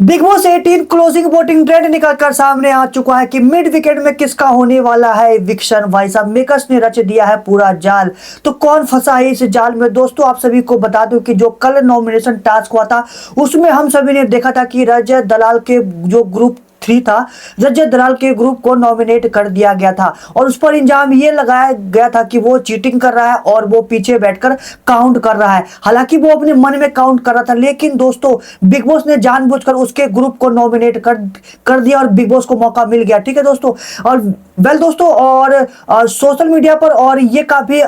Big boss 18 closing voting trend निकलकर सामने आ चुका है कि मिड विकेट में किसका होने वाला है इविक्शन। भाई साहब मेकर्स ने रच दिया है पूरा जाल। तो कौन फंसा है इस जाल में दोस्तों, आप सभी को बता दूं कि जो कल नॉमिनेशन टास्क हुआ था उसमें हम सभी ने देखा था कि रजत दलाल के जो ग्रुप 3 था, रजत दलाल के ग्रुप को नॉमिनेट कर दिया गया था और उस पर इंजाम ये लगाया गया था कि वो चीटिंग कर रहा है और वो पीछे बैठकर काउंट कर रहा है। हालांकि वो अपने मन में काउंट कर रहा था, लेकिन दोस्तों बिग बॉस ने जानबूझकर उसके ग्रुप को नॉमिनेट कर दिया और बिग बॉस को मौका मिल गया। ठीक है दोस्तों, और वेल दोस्तों, और सोशल मीडिया पर और ये काफी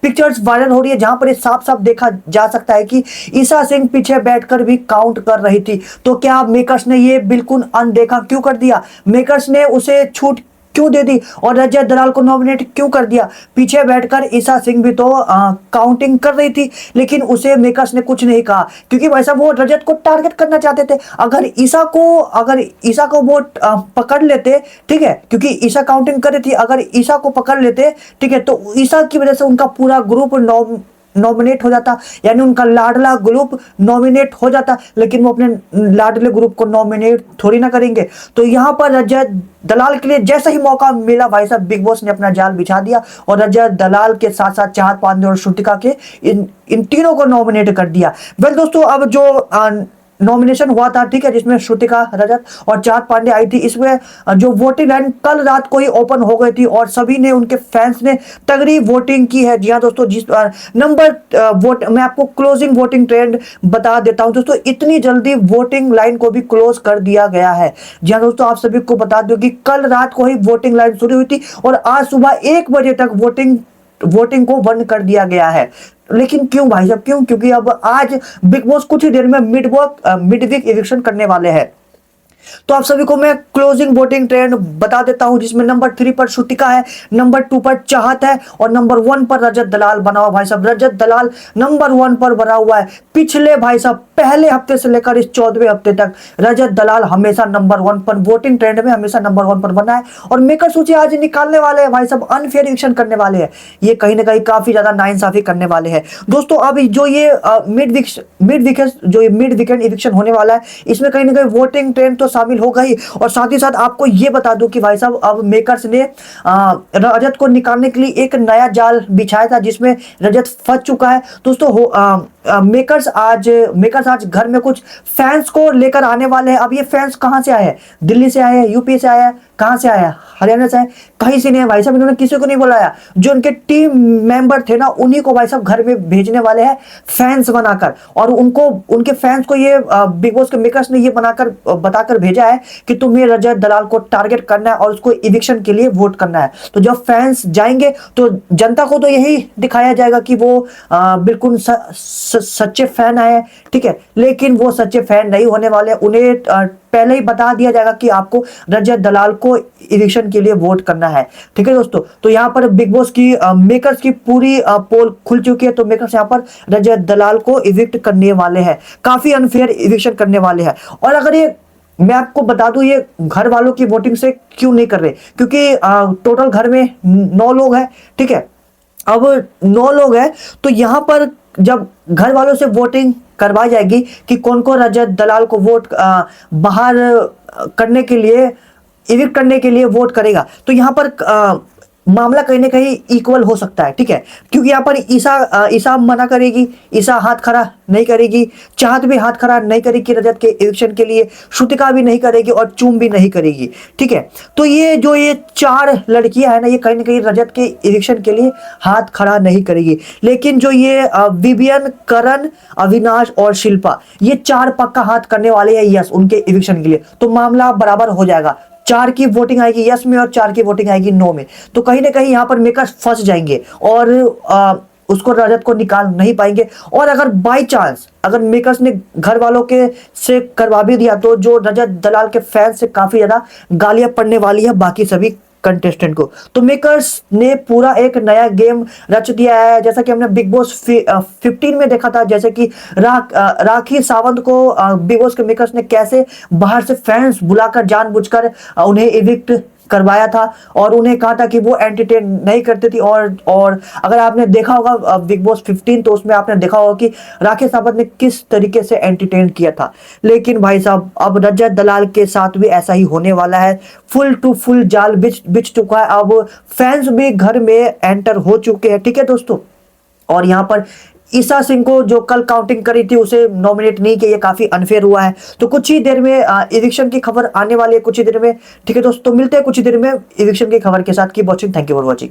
पिक्चर्स वायरल हो रही है जहां पर ये साफ साफ देखा जा सकता है कि ईसा सिंह पीछे बैठकर भी काउंट कर रही थी। तो क्या मेकर्स ने ये बिल्कुल अनदेखा क्यों कर दिया? मेकर्स ने उसे छूट क्यों दे दी और रजत दलाल को नॉमिनेट क्यों कर दिया? पीछे बैठकर ईसा सिंह भी तो काउंटिंग कर रही थी, लेकिन उसे मेकर्स ने कुछ नहीं कहा क्योंकि भाई साहब वो रजत को टारगेट करना चाहते थे। अगर ईसा को वो पकड़ लेते, ठीक है, क्योंकि ईसा काउंटिंग कर रही थी, अगर ईसा को पकड़ लेते, ठीक है, तो ईसा की वजह से उनका पूरा ग्रुप नॉमिनेट हो जाता, यानी उनका लाडला ग्रुप नॉमिनेट हो जाता। लेकिन वो अपने लाडले ग्रुप को नॉमिनेट थोड़ी ना करेंगे। तो यहां पर रजत दलाल के लिए जैसा ही मौका मिला भाई साहब बिग बॉस ने अपना जाल बिछा दिया और रजत दलाल के साथ साथ चाहत पांडे और श्रुतिका के इन तीनों को नॉमिनेट कर दिया। वेल दोस्तों, अब जो नॉमिनेशन हुआ था, ठीक है, जिसमें श्रुतिका, रजत और चाहत पांडे आई थी, इसमें जो वोटिंग लाइन कल रात को ही ओपन हो गई थी और सभी ने, उनके फैंस ने तगड़ी वोटिंग की है। जी हाँ दोस्तों, जिस नंबर वोट मैं आपको क्लोजिंग वोटिंग ट्रेंड बता देता हूं दोस्तों, इतनी जल्दी वोटिंग लाइन को भी क्लोज कर दिया गया है। जी हाँ दोस्तों, आप सभी को बता दो कि कल रात को ही वोटिंग लाइन शुरू हुई थी और आज सुबह 1 बजे तक वोटिंग को बंद कर दिया गया है। लेकिन क्यों भाई साहब, क्यों? क्योंकि अब आज बिग बॉस कुछ ही देर में मिड वीक इविक्शन करने वाले हैं। तो आप सभी को मैं क्लोजिंग वोटिंग ट्रेंड बता देता हूं, जिसमें नंबर 3 पर श्रुतिका है, नंबर 2 पर चाहत है और नंबर 1 पर रजत दलाल बना हुआ। भाई साहब रजत दलाल नंबर 1 पर बना हुआ है। पिछले भाई साहब पहले हफ्ते से लेकर इस 14वें हफ्ते तक रजत दलाल हमेशा नंबर 1 पर, वोटिंग ट्रेंड में हमेशा नंबर 1 पर बना है। और मेकर सूची आज निकालने वाले हैं भाई साहब, अनफेयर इविक्शन करने वाले हैं। ये कहीं ना कहीं काफी ज्यादा नाइंसाफी करने वाले हैं दोस्तों। अब जो ये मिड वीकेंड इविक्शन होने वाला है, इसमें कहीं ना कहीं वोटिंग ट्रेंड तो शामिल हो गई। और साथ ही साथ आपको ये बता दूं कि भाई साहब अब मेकर्स ने रजत को निकालने के लिए एक नया जाल बिछाया था, जिसमें रजत फंस चुका है दोस्तों। मेकर्स आज घर में कुछ फैंस को लेकर आने वाले हैं। अब ये फैंस कहां से आए हैं? दिल्ली से आए हैं, यूपी से आए हैं, कहां से आए हैं? हरियाणा से आए, कहीं से नहीं है भाई साहब। इन्होंने किसी को नहीं बुलाया, जो उनके टीम मेंबर थे ना, उन्हीं को भाई साहब घर में भेजने वाले हैं फैंस बनाकर। और उनके फैंस को ये बिग बॉस के मेकर्स ने ये बताकर भेजा है कि तुम्हें रजत दलाल को टारगेट करना है और उसको इविक्शन के लिए वोट करना है। तो जब फैंस जाएंगे तो जनता को तो यही दिखाया जाएगा कि वो बिल्कुल सच्चे फैन आए, ठीक है, लेकिन वो सच्चे फैन नहीं होने वाले। उन्हें पहले ही बता दिया जाएगा कि आपको रजत दलाल को इविक्शन के लिए वोट करना है। ठीक है दोस्तों, तो यहाँ पर बिग बॉस की मेकर्स की पूरी पोल खुल चुकी है। तो मेकर्स यहाँ पर रजत दलाल को इविक्ट करने वाले हैं, काफी अनफेयर इविक्शन करने वाले हैं। और अगर ये मैं आपको बता दूं, ये घर वालों की वोटिंग से क्यों नहीं कर रहे, क्योंकि टोटल घर में 9 लोग हैं, ठीक है। अब 9 लोग हैं, तो यहां पर जब घर वालों से वोटिंग करवाई जाएगी कि कौन को रजत दलाल को वोट बाहर करने के लिए, इविक्ट करने के लिए वोट करेगा, तो यहां पर मामला कहीं ना कहीं इक्वल हो सकता है, ठीक है। क्योंकि यहाँ पर ईसा मना करेगी, ईसा हाथ खड़ा नहीं करेगी, चाहत भी हाथ खड़ा नहीं करेगी रजत के इविक्शन के लिए, श्रुतिका भी नहीं करेगी और चूम भी नहीं करेगी, ठीक है। तो ये 4 लड़कियां है ना, ये कहीं ना कहीं रजत के इविक्शन के लिए हाथ खड़ा नहीं करेगी। लेकिन जो ये विवियन, करण, अविनाश और शिल्पा, ये 4 पक्का हाथ करने वाले हैं यस उनके इविक्शन के लिए। तो मामला बराबर हो जाएगा, 4 की वोटिंग आएगी यस में और 4 की वोटिंग आएगी नो में। तो कहीं ना कहीं यहां पर मेकर्स फंस जाएंगे और उसको रजत को निकाल नहीं पाएंगे। और अगर बाई चांस अगर मेकर्स ने घर वालों के से करवा भी दिया, तो जो रजत दलाल के फैंस से काफी ज्यादा गालियां पड़ने वाली है बाकी सभी कंटेस्टेंट को। तो मेकर्स ने पूरा एक नया गेम रच दिया है, जैसा कि हमने बिग बॉस 15 में देखा था, जैसे कि राखी सावंत को बिग बॉस के मेकर्स ने कैसे बाहर से फैंस बुलाकर जानबूझकर उन्हें इविक्ट करवाया था और उन्हें कहा था कि वो एंटरटेन नहीं करती थी। और अगर आपने देखा होगा बिग बॉस 15 तो उसमें आपने देखा होगा कि राकेश सावंत ने किस तरीके से एंटरटेन किया था। लेकिन भाई साहब अब रजत दलाल के साथ भी ऐसा ही होने वाला है। फुल टू फुल जाल बिछ बिछ चुका है। अब फैंस भी घर में एंटर हो चुके हैं, ठीक है दोस्तों। और यहाँ पर ईसा सिंह को जो कल काउंटिंग करी थी उसे नॉमिनेट नहीं किया, ये काफी अनफेयर हुआ है। तो कुछ ही देर में इविक्शन की खबर आने वाली है, कुछ ही देर में, ठीक है दोस्तों। मिलते हैं कुछ ही देर में इविक्शन की खबर के साथ। Keep watching, thank you for watching.